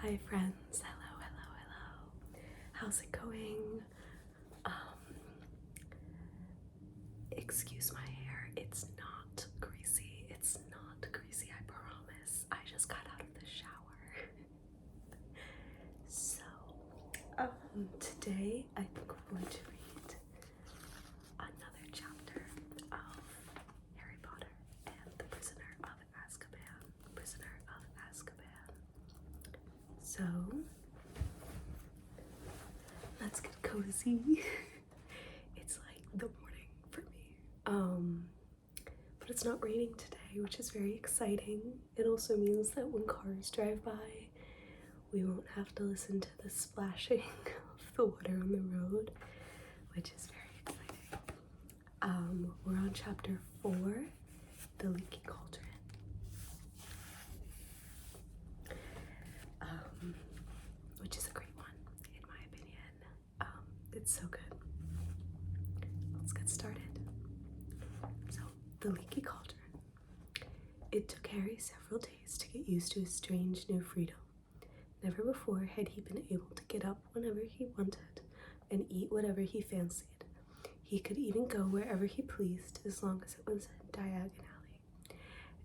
Hi friends, hello. How's it going? Excuse my hair, it's not greasy. I promise. I just got out of the shower. So, today I think we're going to read another chapter of Harry Potter and the Prisoner of Azkaban. So, let's get cozy. It's like the morning for me. But it's not raining today, which is very exciting. It also means that when cars drive by, we won't have to listen to the splashing of the water on the road, which is very exciting. We're on chapter 4, the Leaky Culture. Which is a great one, in my opinion. It's so good. Let's get started. So, the Leaky Cauldron. It took Harry several days to get used to his strange new freedom. Never before had he been able to get up whenever he wanted and eat whatever he fancied. He could even go wherever he pleased as long as it was a diagonally.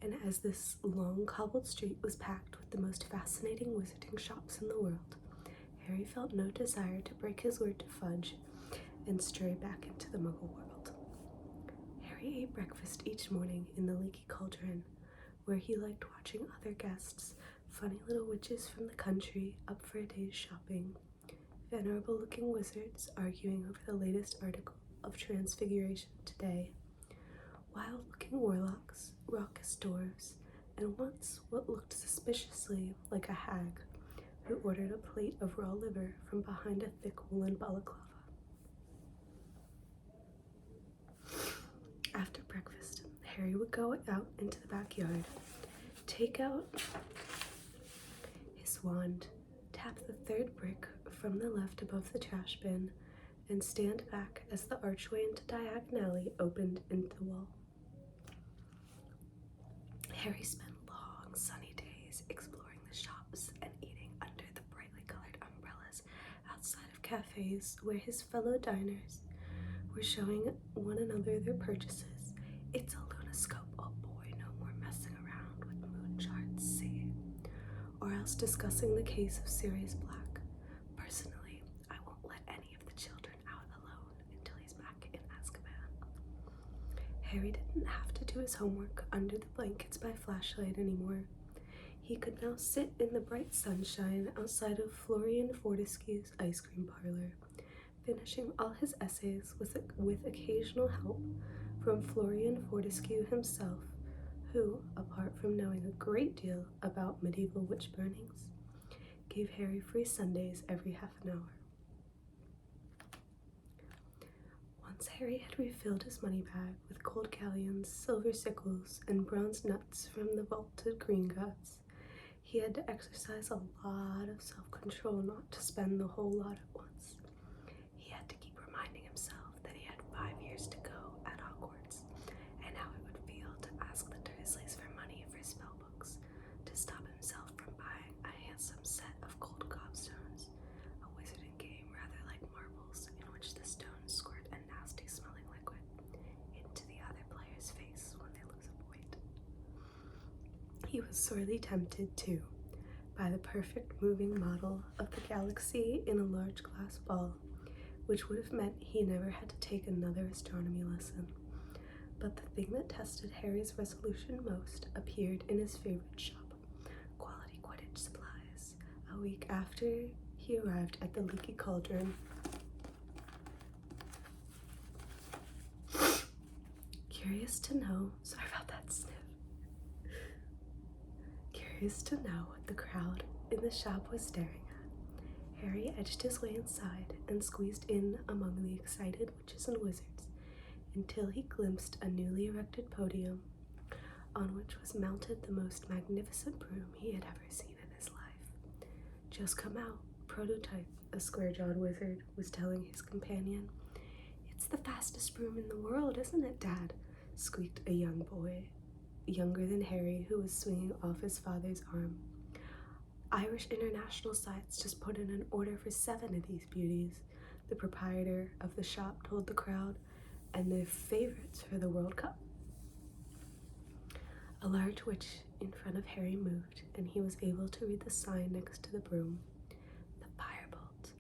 And as this long cobbled street was packed with the most fascinating wizarding shops in the world, Harry felt no desire to break his word to Fudge and stray back into the Muggle world. Harry ate breakfast each morning in the Leaky Cauldron, where he liked watching other guests, funny little witches from the country up for a day's shopping, venerable-looking wizards arguing over the latest article of Transfiguration today, wild-looking warlocks, raucous dwarves, and once what looked suspiciously like a hag who ordered a plate of raw liver from behind a thick woolen balaclava. After breakfast, Harry would go out into the backyard, take out his wand, tap the third brick from the left above the trash bin, and stand back as the archway into Diagon Alley opened into the wall. Harry spent long, sunny days exploring the shops and eating under the brightly colored umbrellas outside of cafes where his fellow diners were showing one another their purchases. It's a lunoscope, oh boy, no more messing around with moon charts, see? Or else discussing the case of Sirius Black. Personally, I won't let any of the children out alone until he's back in Azkaban. Harry didn't have to do his homework under the blankets by flashlight anymore. He could now sit in the bright sunshine outside of Florian Fortescue's ice cream parlor, finishing all his essays with occasional help from Florian Fortescue himself, who, apart from knowing a great deal about medieval witch burnings, gave Harry free Sundays every half an hour. Once Harry had refilled his money bag with gold galleons, silver sickles, and bronze nuts from the vaulted green gods, he had to exercise a lot of self-control not to spend the whole lot at once. He had to keep reminding himself that he had 5 years to go at Hogwarts, and how it would feel to ask the Dursleys for money for spellbooks, to stop himself from buying a handsome set of gold gobstones, a wizarding game rather like marbles in which the stones squirt a nasty smelling liquid into the other player's face when they lose a point. He was sorely tempted, too, by the perfect moving model of the galaxy in a large glass ball, which would have meant he never had to take another astronomy lesson. But the thing that tested Harry's resolution most appeared in his favorite shop, Quality Quidditch Supplies, a week after he arrived at the Leaky Cauldron. Curious to know what the crowd in the shop was staring at, Harry edged his way inside and squeezed in among the excited witches and wizards until he glimpsed a newly erected podium on which was mounted the most magnificent broom he had ever seen in his life. "Just come out, prototype," a square-jawed wizard was telling his companion. "It's the fastest broom in the world, isn't it, Dad?" squeaked a young boy, younger than Harry, who was swinging off his father's arm. Irish international sites just put in an order for 7 of these beauties, the proprietor of the shop told the crowd, and they're favorites for the World Cup. A large witch in front of Harry moved, and he was able to read the sign next to the broom. The Firebolt.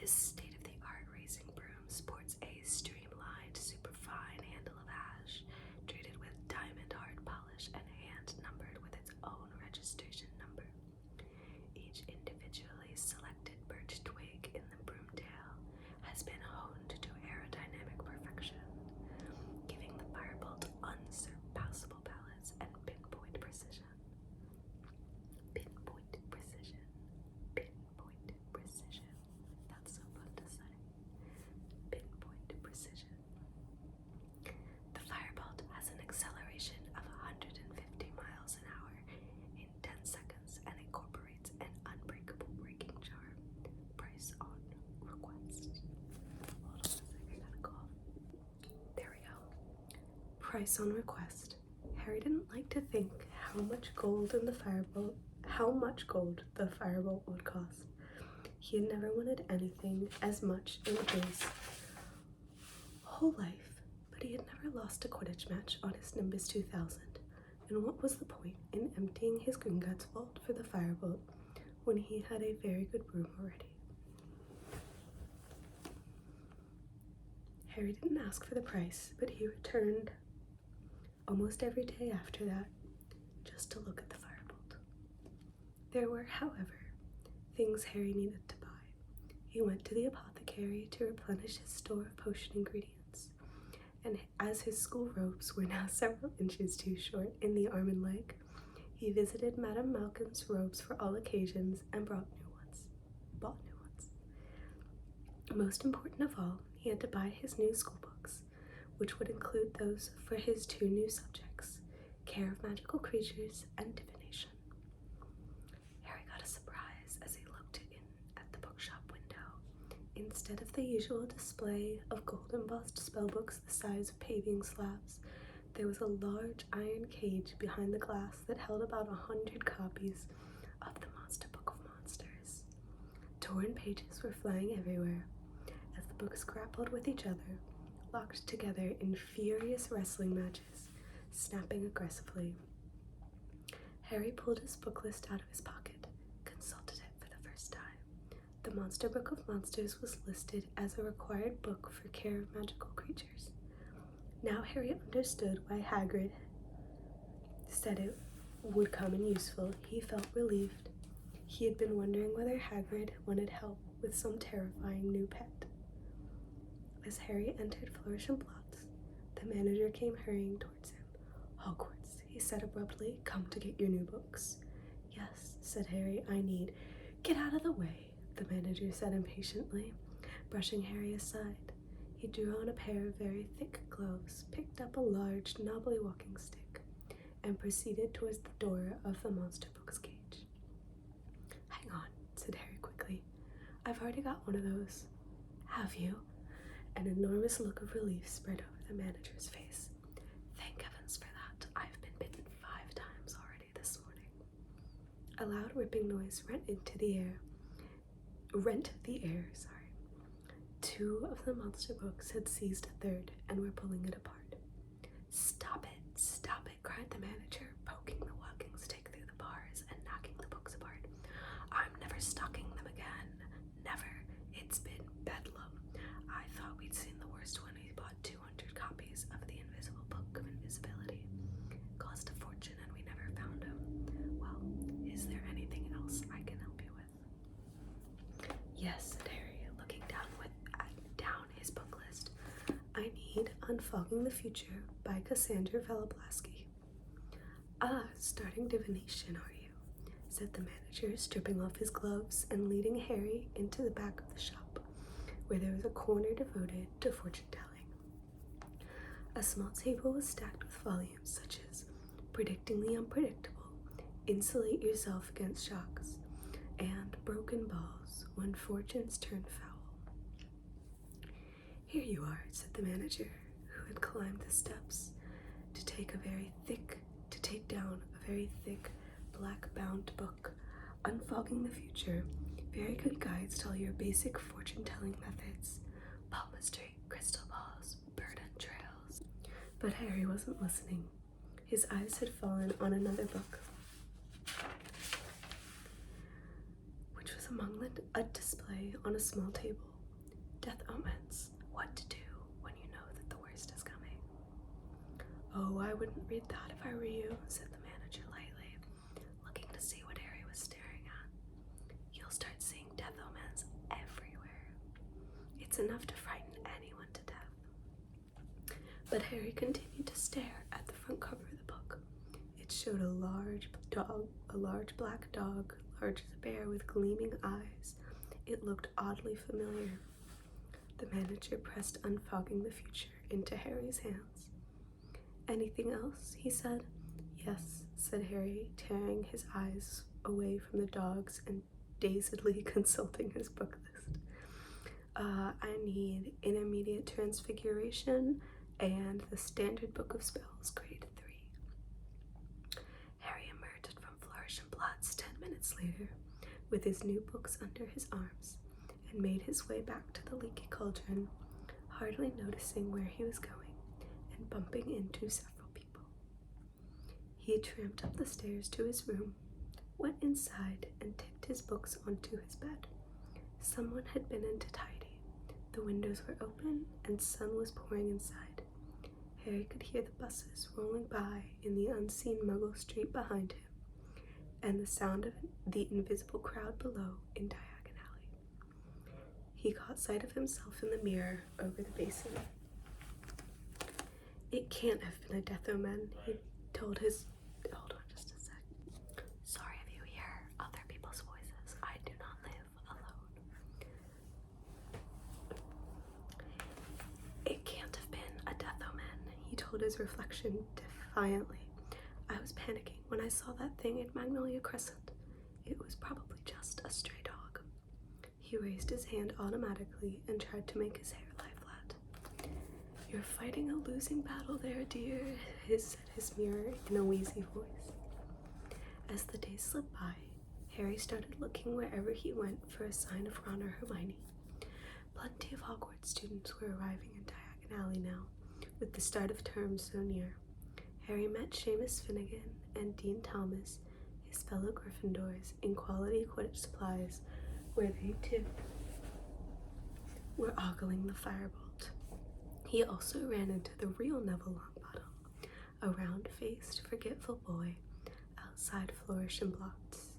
This state-of-the-art racing broom sports a streamlined, superfine handle of ash, treated with diamond hard polish and hand-numbered with its own registration number. Each individually selected birch twig in the broom tail has been honed to aerodynamic perfection, giving the Firebolt unsurpassable balance and pinpoint precision. Pinpoint precision. Pinpoint precision. That's so fun to say. Pinpoint precision. The Firebolt has an acceleration of 150 miles an hour in 10 seconds and incorporates an unbreakable braking charm. Price on request. Hold on a second, I gotta cough. There we go. Price on request. Harry didn't like to think how much gold the Firebolt would cost. He had never wanted anything as much in his whole life, but he had never lost a Quidditch match on his Nimbus 2000. And what was the point in emptying his Gringotts vault for the Firebolt when he had a very good broom already? Harry didn't ask for the price, but he returned almost every day after that just to look at the Firebolt. There were, however, things Harry needed to buy. He went to the apothecary to replenish his store of potion ingredients, and as his school robes were now several inches too short in the arm and leg, he visited Madame Malkin's robes for all occasions and bought new ones. Most important of all, he had to buy his new school books, which would include those for his 2 new subjects, care of magical creatures and divination. Harry got a surprise as he looked in at the bookshop window. Instead of the usual display of gold-embossed spellbooks the size of paving slabs, there was a large iron cage behind the glass that held about 100 copies of the Monster Book of Monsters. Torn pages were flying everywhere as the books grappled with each other, locked together in furious wrestling matches, snapping aggressively. Harry pulled his book list out of his pocket, consulted it for the first time. The Monster Book of Monsters was listed as a required book for care of magical creatures. Now Harry understood why Hagrid said it would come in useful. He felt relieved. He had been wondering whether Hagrid wanted help with some terrifying new pet. As Harry entered Flourish and Blotts, the manager came hurrying towards him. "Hogwarts," he said abruptly, "come to get your new books." "Yes," said Harry, "I need—" "Get out of the way," the manager said impatiently, brushing Harry aside. He drew on a pair of very thick gloves, picked up a large, knobbly walking stick, and proceeded towards the door of the Monster Book's cage. "Hang on," said Harry quickly. "I've already got one of those." "Have you?" An enormous look of relief spread over the manager's face. "Thank heavens for that. I've been bitten 5 times already this morning." A loud ripping noise rent the air. 2 of the monster books had seized a third and were pulling it apart. Stop it, cried the manager, poking the walking stick through the bars and knocking the books apart. "I'm never stocking them again. Never. It's been bedlam. I thought we'd seen the worst when we bought 200 copies of the Invisible Book of Invisibility. Cost a fortune and we never found him. Well, is there anything else I can help you with?" "Yes," said Harry, looking down his book list. "I need Unfogging the Future by Cassandra Veloblaski." "Ah, starting divination, are you?" said the manager, stripping off his gloves and leading Harry into the back of the shop, where there was a corner devoted to fortune-telling. A small table was stacked with volumes such as Predicting the Unpredictable, Insulate Yourself Against Shocks, and Broken Balls When Fortunes Turn Foul. "Here you are," said the manager, who had climbed the steps to take down a very thick, black-bound book. Unfogging the future. Very good guides to all your basic fortune-telling methods. Palmistry, crystal balls, bird and trails. But Harry wasn't listening. His eyes had fallen on another book, which was among a display on a small table. Death Omens. What to do when you know that the worst is coming. Oh, I wouldn't read that if I were you, said the manager lightly, looking to see what Harry was staring at. You'll start seeing Death Omens everywhere. It's enough to frighten anyone to death. But Harry continued to stare at the front cover of the book. It showed a large black dog, large as a bear with gleaming eyes. It looked oddly familiar. The manager pressed Unfogging the Future into Harry's hands. Anything else? He said. Yes, said Harry, tearing his eyes away from the dogs and dazedly consulting his book list. I need Intermediate Transfiguration and the Standard Book of Spells, grade 3. Harry emerged from Flourish and Blots 10 minutes later with his new books under his arms and made his way back to the Leaky Cauldron, hardly noticing where he was going and bumping into several people. He tramped up the stairs to his room, went inside, and tipped his books onto his bed. Someone had been in to tidy. The windows were open and sun was pouring inside. Harry could hear the buses rolling by in the unseen Muggle street behind him, and the sound of the invisible crowd below in Diagon Alley. He caught sight of himself in the mirror over the basin. It can't have been a death omen, he told his... Hold on just a sec. Sorry if you hear other people's voices. I do not live alone. It can't have been a death omen, he told his reflection defiantly. I was panicking when I saw that thing at Magnolia Crescent. It was probably just a stray dog. He raised his hand automatically and tried to make his hair lie flat. You're fighting a losing battle there, dear, said his mirror in a wheezy voice. As the days slipped by, Harry started looking wherever he went for a sign of Ron or Hermione. Plenty of Hogwarts students were arriving in Diagon Alley now, with the start of term so near. Harry met Seamus Finnegan and Dean Thomas, his fellow Gryffindors, in Quality Quidditch Supplies, where they too were ogling the firebolt. He also ran into the real Neville Longbottom, a round-faced, forgetful boy, outside Flourish and Blots.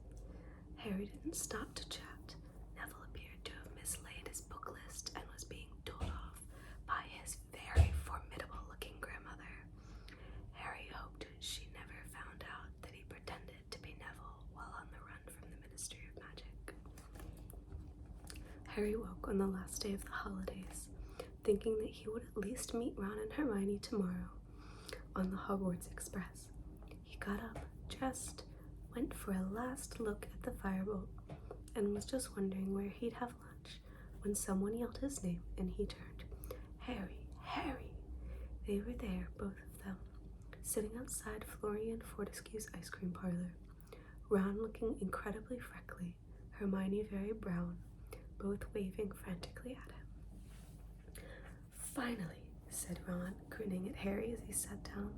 Harry didn't stop to chat. Neville appeared to have mislaid his book list and was being told off by his very formidable-looking grandmother. Harry hoped she never found out that he pretended to be Neville while on the run from the Ministry of Magic. Harry woke on the last day of the holidays, thinking that he would at least meet Ron and Hermione tomorrow on the Hogwarts Express. He got up, dressed, went for a last look at the firebolt, and was just wondering where he'd have lunch when someone yelled his name and he turned. Harry, Harry! They were there, both of them, sitting outside Florian Fortescue's ice cream parlor. Ron looking incredibly freckly, Hermione very brown, both waving frantically at him. Finally, said Ron, grinning at Harry as he sat down.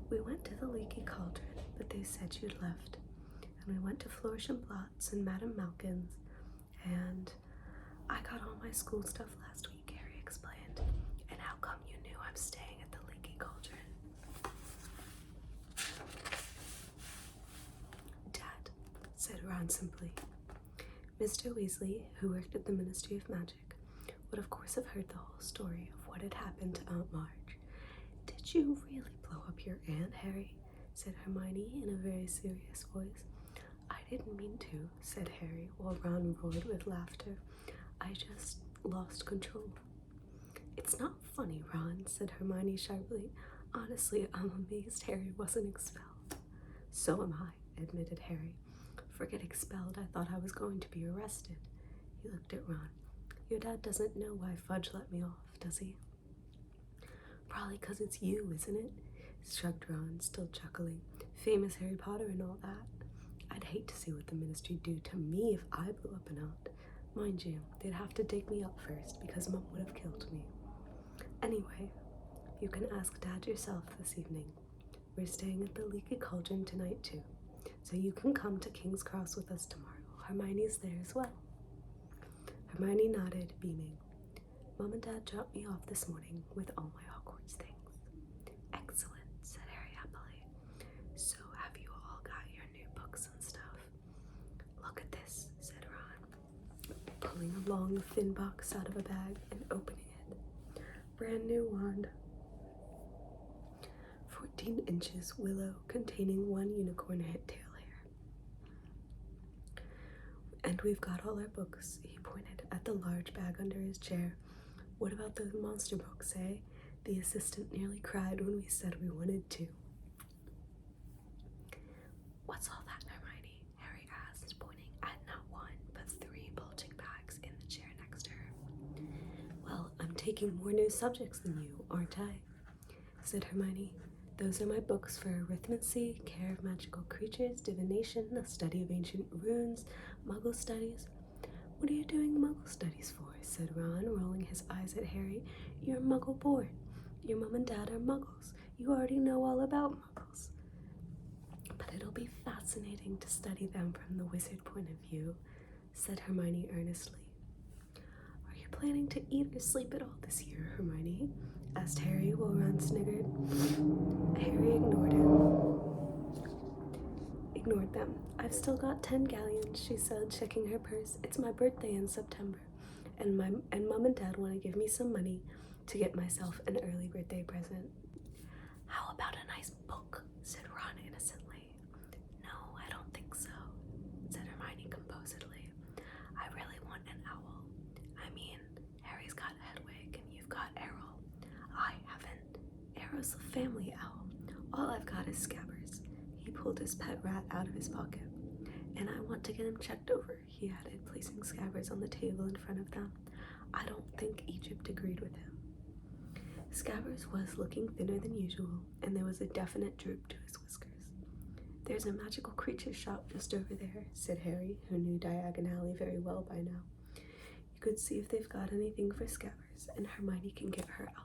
We went to the Leaky Cauldron, but they said you'd left. And we went to Flourish and Blots and Madame Malkin's, and I got all my school stuff last week, Harry explained. And how come you knew I'm staying at the Leaky Cauldron? Dad, said Ron simply. Mr. Weasley, who worked at the Ministry of Magic, would of course have heard the whole story of what had happened to Aunt Marge. Did you really blow up your aunt, Harry? Said Hermione in a very serious voice. I didn't mean to, said Harry, while Ron roared with laughter. I just lost control. It's not funny, Ron, said Hermione sharply. Honestly, I'm amazed Harry wasn't expelled. So am I, admitted Harry. Forget expelled, I thought I was going to be arrested. He looked at Ron. Your dad doesn't know why Fudge let me off, does he? Probably 'cause it's you, isn't it? Shrugged Ron, still chuckling. Famous Harry Potter and all that. I I'd hate to see what the Ministry do to me if I blew up and out. Mind you, they'd have to dig me up first because Mum would have killed me. Anyway, you can ask Dad yourself this evening. We're staying at the Leaky Culture tonight too, so you can come to King's Cross with us tomorrow. Hermione's there as well. Hermione nodded, beaming. Mum and Dad dropped me off this morning with all my Hogwarts things. Excellent, said Harry happily. So have you all got your new books and stuff? Look at this, said Ron, pulling a long, thin box out of a bag and opening it. Brand new wand. 14 inches willow containing 1 unicorn tail hair. And we've got all our books, he pointed at the large bag under his chair. What about those monster books, eh? The assistant nearly cried when we said we wanted to. What's all that, Hermione? Harry asked, pointing at not 1, but 3 bulging bags in the chair next to her. Well, I'm taking more new subjects than you, aren't I? Said Hermione. Those are my books for arithmancy, care of magical creatures, divination, the study of ancient runes, muggle studies. What are you doing muggle studies for? Said Ron, rolling his eyes at Harry. You're muggle born. Your mum and dad are muggles. You already know all about muggles. But it'll be fascinating to study them from the wizard point of view, said Hermione earnestly. Are you planning to eat or sleep at all this year, Hermione? Asked Harry while Ron sniggered. Harry ignored them. I've still got 10 galleons, she said, checking her purse. It's my birthday in September, and Mum and Dad want to give me some money to get myself an early birthday present. How about a nice book? Said Ron innocently. No, I don't think so, said Hermione composedly. I really want an owl. I mean, Harry's got Hedwig and you've got Errol. I haven't. Errol's a family owl. All I've got is Scabbers. He pulled his pet rat out of his pocket. And I want to get him checked over, he added, placing Scabbers on the table in front of them. I don't think Egypt agreed with him. Scabbers was looking thinner than usual, and there was a definite droop to his whiskers. There's a magical creature shop just over there, said Harry, who knew Diagon Alley very well by now. You could see if they've got anything for Scabbers, and Hermione can give her owl.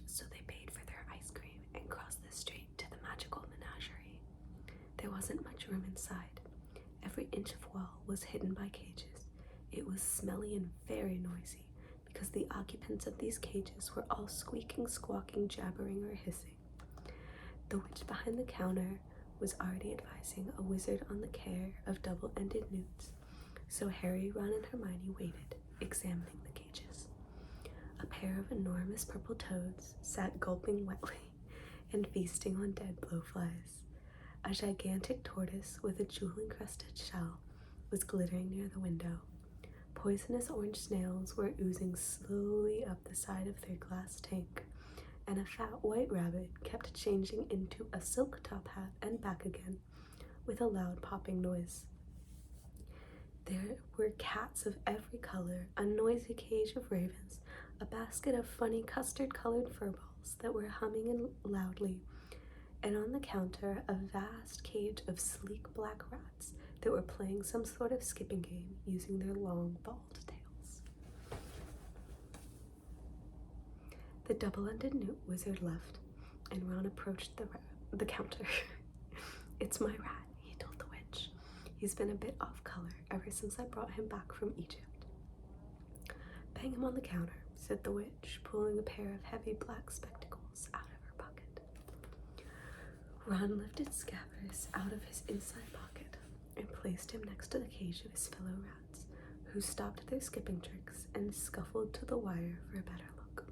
So they paid for their ice cream and crossed the street to the magical Managery. There wasn't much room inside. Every inch of wall was hidden by cages. It was smelly and very noisy because the occupants of these cages were all squeaking, squawking, jabbering, or hissing. The witch behind the counter was already advising a wizard on the care of double-ended newts, so Harry, Ron, and Hermione waited, examining the cages. A pair of enormous purple toads sat gulping wetly and feasting on dead blowflies. A gigantic tortoise with a jewel-encrusted shell was glittering near the window. Poisonous orange snails were oozing slowly up the side of their glass tank, and a fat white rabbit kept changing into a silk top hat and back again with a loud popping noise. There were cats of every color, a noisy cage of ravens, a basket of funny custard-colored furballs that were humming loudly, and on the counter a vast cage of sleek black rats that were playing some sort of skipping game using their long, bald tails. The double-ended newt wizard left, and Ron approached the counter. It's my rat, he told the witch. He's been a bit off color ever since I brought him back from Egypt. Bang him on the counter, said the witch, pulling a pair of heavy black spectacles out of her pocket. Ron lifted Scabbers out of his inside pocket and placed him next to the cage of his fellow rats, who stopped their skipping tricks and scuffled to the wire for a better look.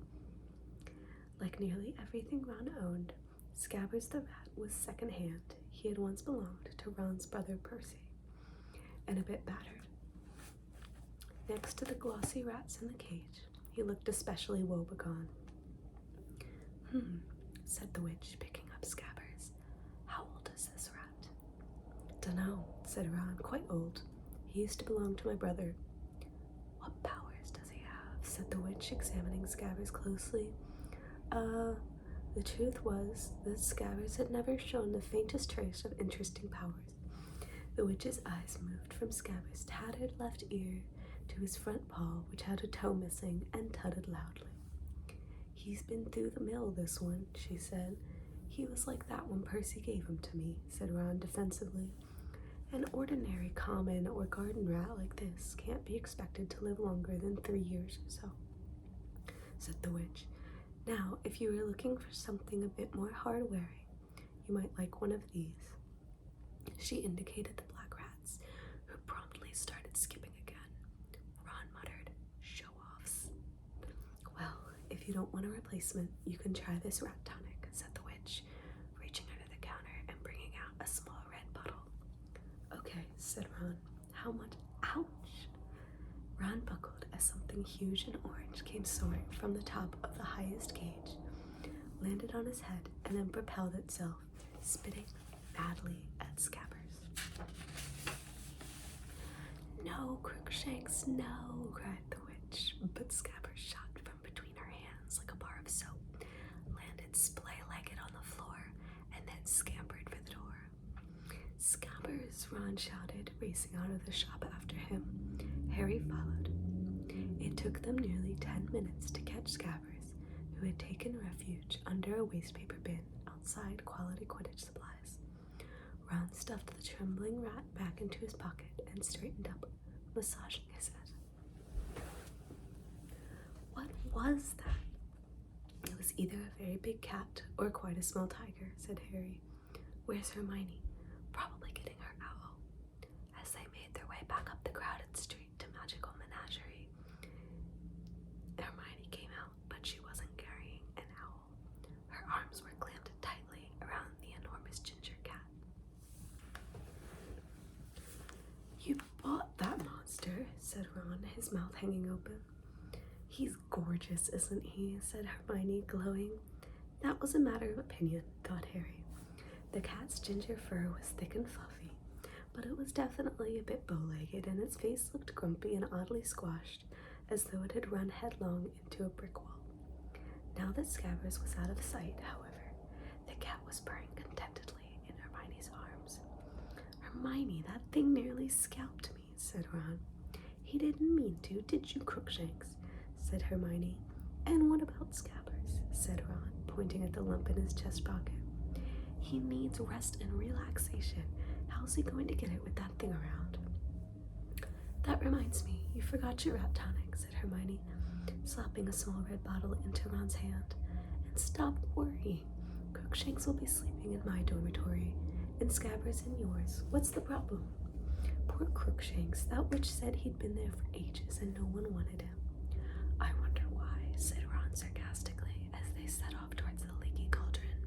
Like nearly everything Ron owned, Scabbers the rat was second-hand. He had once belonged to Ron's brother Percy, and a bit battered. Next to the glossy rats in the cage, he looked especially woebegone. Said the witch, picking up Scabbers. How old is this rat? Dunno, said Ron, quite old. He used to belong to my brother. What powers does he have? Said the witch, examining Scabbers closely. The truth was that Scabbers had never shown the faintest trace of interesting powers. The witch's eyes moved from Scabbers' tattered left ear to his front paw, which had a toe missing, and tutted loudly. "He's been through the mill, this one," she said. "He was like that when Percy gave him to me," said Ron defensively. "An ordinary common or garden rat like this can't be expected to live longer than 3 years or so," said the witch. "Now, if you were looking for something a bit more hard-wearing, you might like one of these." She indicated the black rats, who promptly started skipping again. Ron muttered, "Show-offs." "Well, if you don't want a replacement, you can try this rat tonic," said the witch, reaching under the counter and bringing out a small red bottle. "Okay," said Ron. "How much?" Ouch! Ron buckled as something huge and orange came soaring from the top of the highest cage, landed on his head, and then propelled itself, spitting madly at Scabbers. "No, Crookshanks, no!" cried the witch, but Scabbers shot from between her hands like a bar of soap, landed splay-legged on the floor, and then scampered for the door. "Scabbers!" Ron shouted, racing out of the shop after him. Harry followed. It took them nearly 10 minutes to catch Scabbers, who had taken refuge under a wastepaper bin outside Quality Quidditch Supplies. Ron stuffed the trembling rat back into his pocket and straightened up, massaging his head. "What was that?" "It was either a very big cat or quite a small tiger," said Harry. "Where's Hermione?" "Probably getting her owl." As they made their way back up the crowded street to Magical Managery, Hermione came out, but she wasn't carrying an owl. Her arms were clamped tightly around the enormous ginger cat. "You bought that monster," said Ron, his mouth hanging open. "He's gorgeous, isn't he?" said Hermione, glowing. That was a matter of opinion, thought Harry. The cat's ginger fur was thick and fluffy, but it was definitely a bit bow-legged, and its face looked grumpy and oddly squashed, as though it had run headlong into a brick wall. Now that Scabbers was out of sight, however, the cat was purring contentedly in Hermione's arms. "Hermione, that thing nearly scalped me," said Ron. "He didn't mean to, did you, Crookshanks?" said Hermione. "And what about Scabbers?" said Ron, pointing at the lump in his chest pocket. "He needs rest and relaxation. How's he going to get it with that thing around?" "That reminds me, you forgot your rat tonic," said Hermione, slapping a small red bottle into Ron's hand. "And stop worrying. Crookshanks will be sleeping in my dormitory, and Scabbers in yours. What's the problem?" "Poor Crookshanks. That witch said he'd been there for ages and no one wanted him." "I wonder why," said Ron sarcastically as they set off towards the Leaky Cauldron.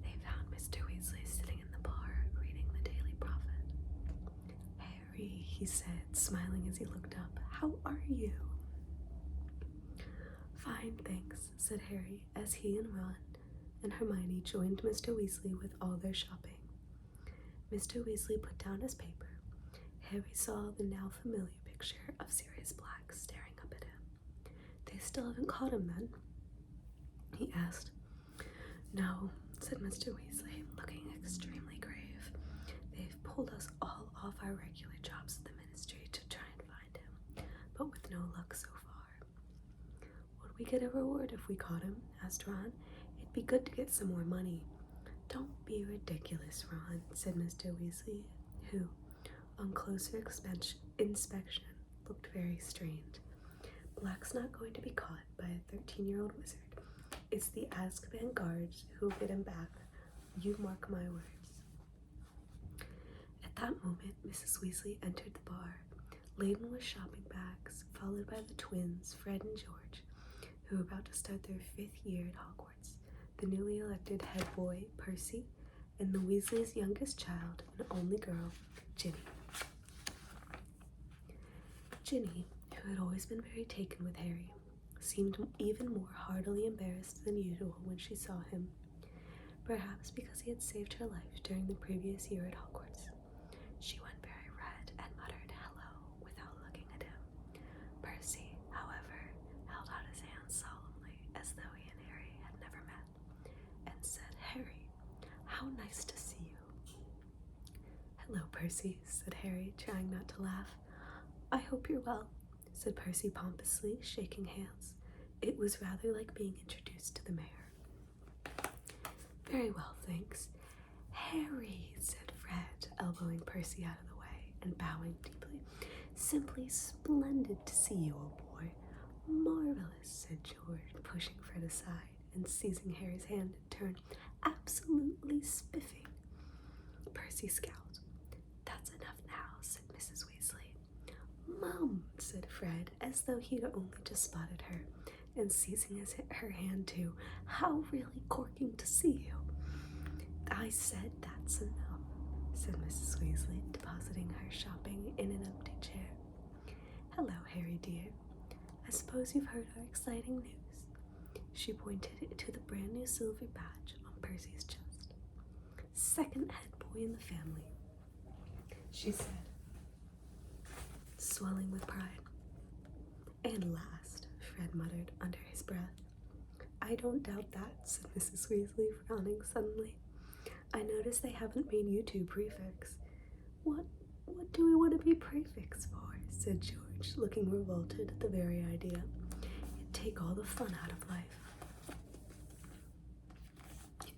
They found Mr. Weasley sitting in the bar, reading the Daily Prophet. "Harry," he said, smiling as he looked up, "how are you?" "Fine, thanks," said Harry, as he and Ron and Hermione joined Mr. Weasley with all their shopping. Mr. Weasley put down his paper. Harry saw the now familiar picture of Sirius Black staring up at him. "They still haven't caught him, then?" he asked. "No," said Mr. Weasley, looking extremely grave. "They've pulled us all off our regular jobs at the Ministry to try and find him, but with no luck so far." "Would we get a reward if we caught him?" asked Ron. "It'd be good to get some more money." "Don't be ridiculous, Ron," said Mr. Weasley, who, on closer inspection, looked very strained. "Black's not going to be caught by a 13-year-old wizard. It's the Azkaban guards who'll get him back. You mark my words." At that moment, Mrs. Weasley entered the bar, laden with shopping bags, followed by the twins, Fred and George, who were about to start their 5th year at Hogwarts, the newly elected head boy, Percy, and the Weasleys' youngest child and only girl, Ginny. Ginny, who had always been very taken with Harry, seemed even more heartily embarrassed than usual when she saw him, perhaps because he had saved her life during the previous year at Hogwarts. She went very red and muttered hello without looking at him. Percy, however, held out his hand solemnly as though he and Harry had never How nice to see you. Hello, Percy, said Harry, trying not to laugh. I hope you're well, said Percy pompously, shaking hands. It was rather like being introduced to the mayor. Very well, thanks. Harry, said Fred, elbowing Percy out of the way and bowing deeply. Simply splendid to see you, old boy. Marvelous, said George, pushing Fred aside and seizing Harry's hand in turn. Absolutely spiffing. Percy scowled. That's enough now, said Mrs. Weasley. Mum, said Fred, as though he'd only just spotted her, and seizing her hand too. How really corking to see you. I said that's enough, said Mrs. Weasley, depositing her shopping in an empty chair. Hello, Harry dear. I suppose you've heard our exciting news. She pointed to the brand new silver badge on Percy's chest. Second head boy in the family, she said, swelling with pride. And last, Fred muttered under his breath. I don't doubt that, said Mrs. Weasley, frowning suddenly. I notice they haven't made you two prefects. What do we want to be prefects for? Said George, looking revolted at the very idea. It'd take all the fun out of life.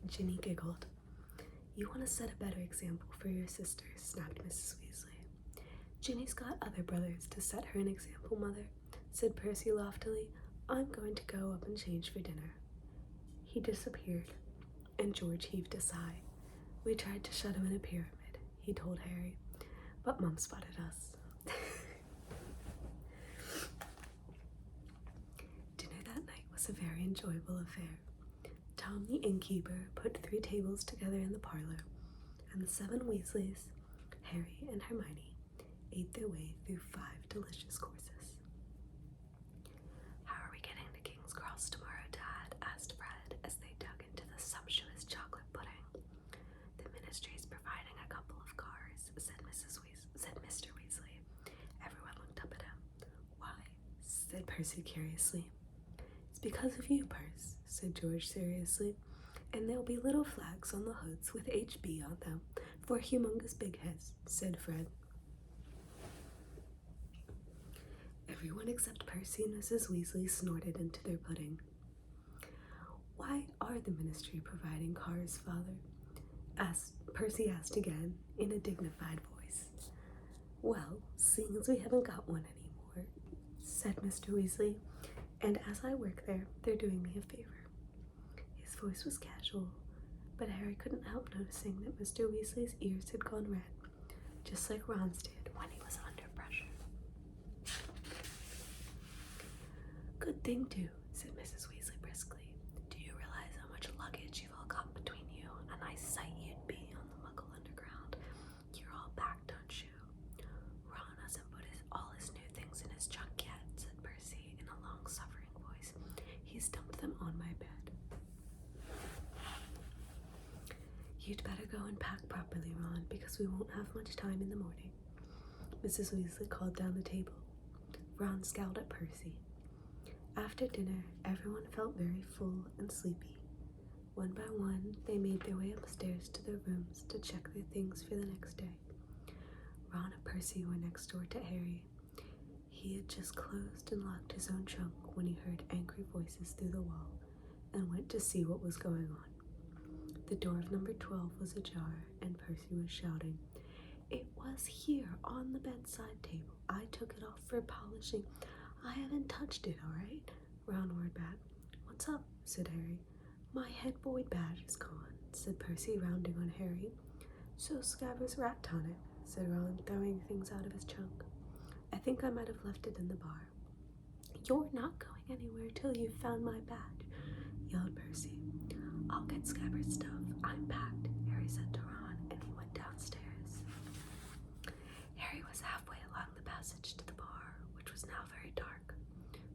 Ginny giggled. You want to set a better example for your sisters, snapped Mrs. Weasley. Ginny's got other brothers to set her an example, Mother, said Percy loftily. I'm going to go up and change for dinner. He disappeared, and George heaved a sigh. We tried to shut him in a pyramid, he told Harry, but Mum spotted us. Dinner that night was a very enjoyable affair. Tom the innkeeper put 3 tables together in the parlor, and the 7 Weasleys, Harry and Hermione, ate their way through 5 delicious courses. How are we getting to King's Cross tomorrow, Dad? Asked Fred as they dug into the sumptuous chocolate pudding. The Ministry's providing a couple of cars, said Mr. Weasley. Everyone looked up at him. Why? Said Percy curiously. It's because of you, Percy, said George seriously. And there'll be little flags on the hoods with HB on them for humongous big heads, said Fred. Everyone except Percy and Mrs. Weasley snorted into their pudding. Why are the Ministry providing cars, Father? Percy asked again, in a dignified voice. Well, seeing as we haven't got one anymore, said Mr. Weasley, and as I work there, they're doing me a favor. His voice was casual, but Harry couldn't help noticing that Mr. Weasley's ears had gone red, just like Ron's did when he was under pressure. Good thing, too, said Mrs. Weasley briskly. Do you realize how much luggage you've all got between you? A nice sight you'd be on the Muggle Underground. You're all packed, don't you? Ron hasn't put all his new things in his trunk yet, said Percy in a long-suffering voice. He's dumped them on my bed. You'd better go and pack properly, Ron, because we won't have much time in the morning. Mrs. Weasley called down the table. Ron scowled at Percy. After dinner, everyone felt very full and sleepy. One by one, they made their way upstairs to their rooms to check their things for the next day. Ron and Percy were next door to Harry. He had just closed and locked his own trunk when he heard angry voices through the wall and went to see what was going on. The door of number 12 was ajar, and Percy was shouting, It was here on the bedside table. I took it off for polishing. I haven't touched it, all right? Ron roared back. What's up? Said Harry. My head boy badge is gone, said Percy, rounding on Harry. So Scabbers rat tonic, said Ron, throwing things out of his trunk. I think I might have left it in the bar. You're not going anywhere till you've found my badge, yelled Percy. I'll get Scabbers' stuff. I'm packed, Harry said to Ron, and he went downstairs. Harry was halfway along the passage to the bar, which was now very dark,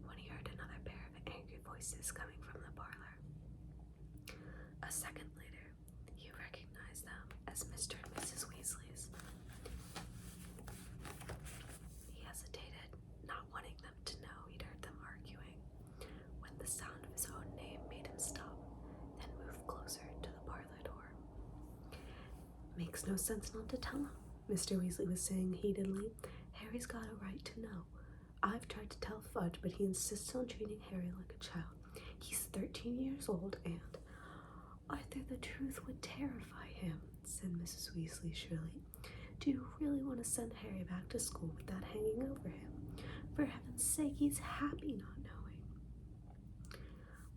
when he heard another pair of angry voices coming from the parlor. A second later, he recognized them as Mr. and Mrs. Weasley's. He hesitated, not wanting them to know he'd heard them arguing, when the sound of his own name made him stop, then move closer to the parlor door. Makes no sense not to tell him, Mr. Weasley was saying heatedly. Harry's got a right to know. I've tried to tell Fudge, but he insists on treating Harry like a child. He's 13 years old, and Arthur, the truth would terrify him, said Mrs. Weasley shrilly. Do you really want to send Harry back to school with that hanging over him? For heaven's sake, he's happy not knowing.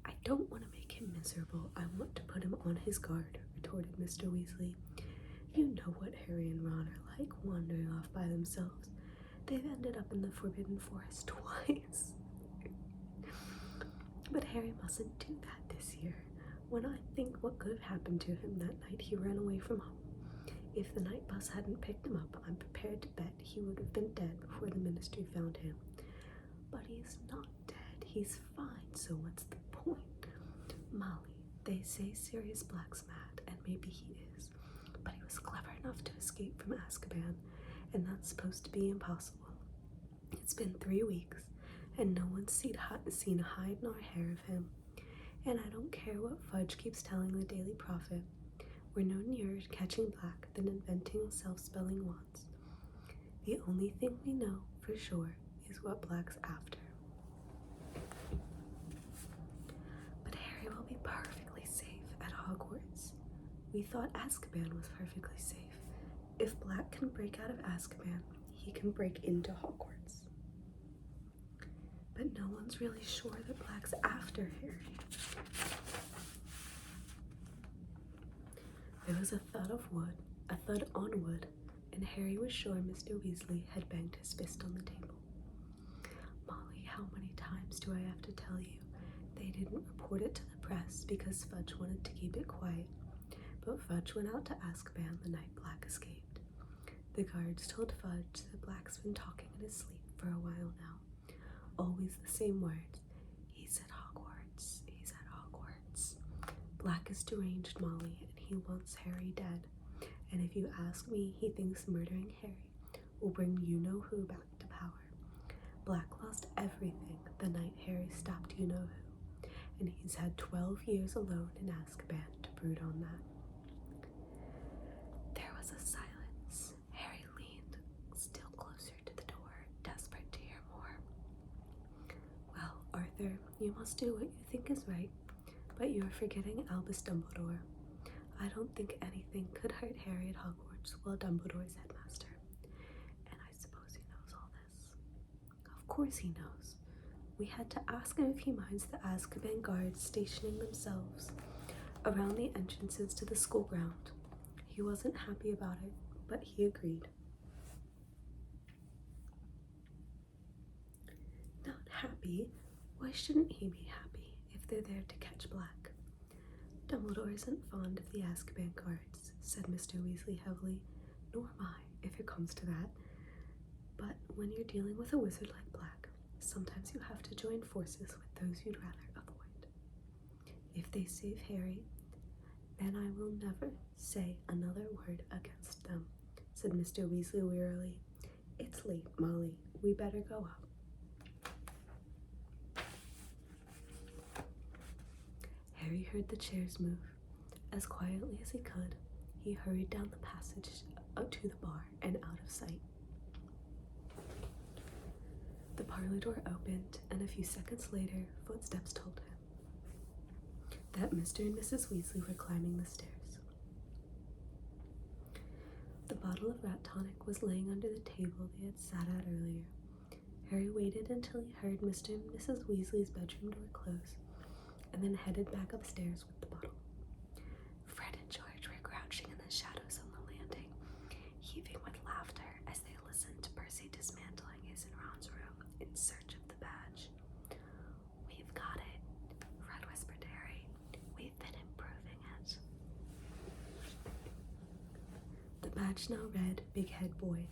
I don't want to make him miserable. I want to put him on his guard, retorted Mr. Weasley. You know what Harry and Ron are like, wandering off by themselves. They've ended up in the Forbidden Forest twice. But Harry mustn't do that this year. When I think what could have happened to him that night he ran away from home. If the night bus hadn't picked him up, I'm prepared to bet he would have been dead before the Ministry found him. But he's not dead. He's fine, so what's the point? Molly, they say Sirius Black's mad, and maybe he is. But he was clever enough to escape from Azkaban, and that's supposed to be impossible. It's been 3 weeks, and no one's seen a hide nor hair of him. And I don't care what Fudge keeps telling the Daily Prophet. We're no nearer catching Black than inventing self-spelling wands. The only thing we know for sure is what Black's after. But Harry will be perfectly safe at Hogwarts. We thought Azkaban was perfectly safe. If Black can break out of Azkaban, he can break into Hogwarts. But no one's really sure that Black's after Harry. There was a thud on wood, and Harry was sure Mr. Weasley had banged his fist on the table. Molly, how many times do I have to tell you? They didn't report it to the press because Fudge wanted to keep it quiet, but Fudge went out to Azkaban the night Black escaped. The guards told Fudge that Black's been talking in his sleep for a while now. Always the same words. He's at Hogwarts. He's at Hogwarts. Black is deranged, Molly, and he wants Harry dead. And if you ask me, he thinks murdering Harry will bring you-know-who back to power. Black lost everything the night Harry stopped you-know-who, and he's had 12 years alone in Azkaban to brood on that. There was a silence. Harry leaned still closer to the door, desperate to hear more. Well, Arthur, you must do what you think is right, but you're forgetting Albus Dumbledore. I don't think anything could hurt Harry at Hogwarts while Dumbledore's headmaster. And I suppose he knows all this. Of course he knows. We had to ask him if he minds the Azkaban guards stationing themselves around the entrances to the school ground. He wasn't happy about it, but he agreed. Not happy? Why shouldn't he be happy if they're there to catch Black? Dumbledore isn't fond of the Azkaban guards, said Mr. Weasley heavily, nor am I, if it comes to that. But when you're dealing with a wizard like Black, sometimes you have to join forces with those you'd rather avoid. If they save Harry, then I will never say another word against them, said Mr. Weasley wearily. It's late, Molly. We better go up. Harry heard the chairs move. As quietly as he could, he hurried down the passage out to the bar and out of sight. The parlor door opened, and a few seconds later, footsteps told him that Mr. and Mrs. Weasley were climbing the stairs. The bottle of rat tonic was laying under the table they had sat at earlier. Harry waited until he heard Mr. and Mrs. Weasley's bedroom door close, and then headed back upstairs with the bottle. Fred and George were crouching in the shadows on the landing, heaving with laughter as they listened to Percy dismantling his and Ron's room in search of the badge. We've got it, Fred whispered to Harry. We've been improving it. The badge now read, Big Head Boy.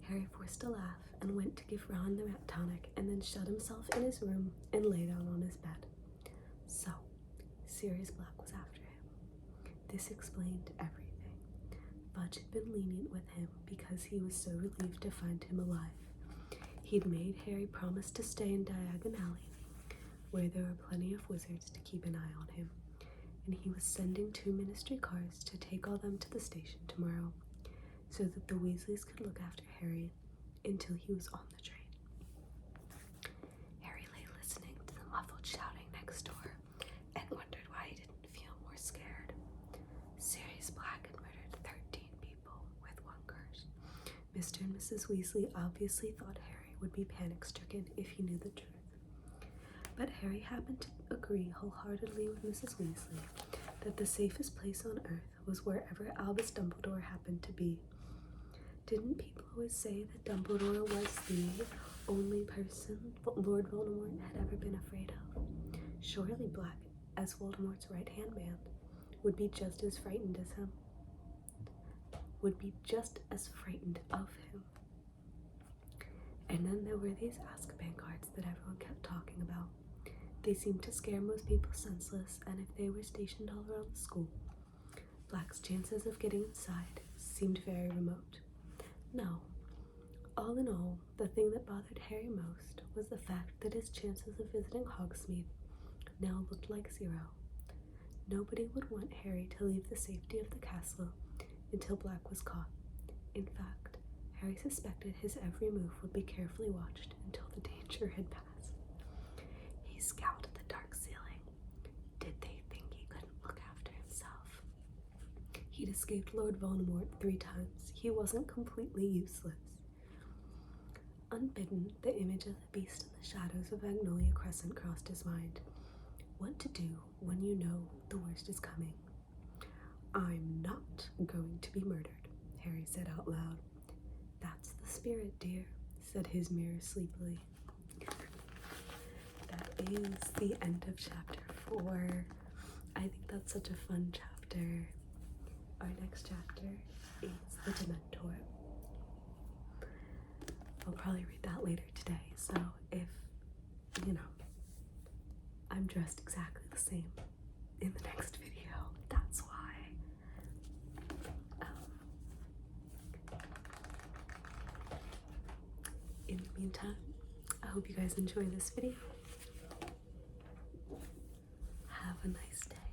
Harry forced a laugh and went to give Ron the rat tonic, and then shut himself in his room and lay down on his bed. So, Sirius Black was after him. This explained everything. Fudge had been lenient with him because he was so relieved to find him alive. He'd made Harry promise to stay in Diagon Alley, where there were plenty of wizards to keep an eye on him, and he was sending 2 ministry cars to take all them to the station tomorrow so that the Weasleys could look after Harry until he was on the train. Harry lay listening to the muffled shouting next door and wondered why he didn't feel more scared. Sirius Black had murdered 13 people with 1 curse. Mr. and Mrs. Weasley obviously thought Harry would be panic-stricken if he knew the truth. But Harry happened to agree wholeheartedly with Mrs. Weasley that the safest place on Earth was wherever Albus Dumbledore happened to be. Didn't people always say that Dumbledore was the only person Lord Voldemort had ever been afraid of? Surely Black, as Voldemort's right-hand man, would be just as frightened as him. Would be just as frightened of him. And then there were these Azkaban guards that everyone kept talking about. They seemed to scare most people senseless, and if they were stationed all around the school, Black's chances of getting inside seemed very remote. No, all in all, the thing that bothered Harry most was the fact that his chances of visiting Hogsmeade now looked like 0. Nobody would want Harry to leave the safety of the castle until Black was caught. In fact, Harry suspected his every move would be carefully watched until the danger had passed. He scowled at the dark ceiling. Did they think he couldn't look after himself? He'd escaped Lord Voldemort 3 times. He wasn't completely useless. Unbidden, the image of the beast in the shadows of Magnolia Crescent crossed his mind. What to do when you know the worst is coming. I'm not going to be murdered, Harry said out loud. That's the spirit, dear, said his mirror sleepily. That is the end of chapter 4. I think that's such a fun chapter. Our next chapter is the Dementor. I'll probably read that later today, so if, I'm dressed exactly the same in the next video, that's why. In the meantime, I hope you guys enjoy this video. Have a nice day.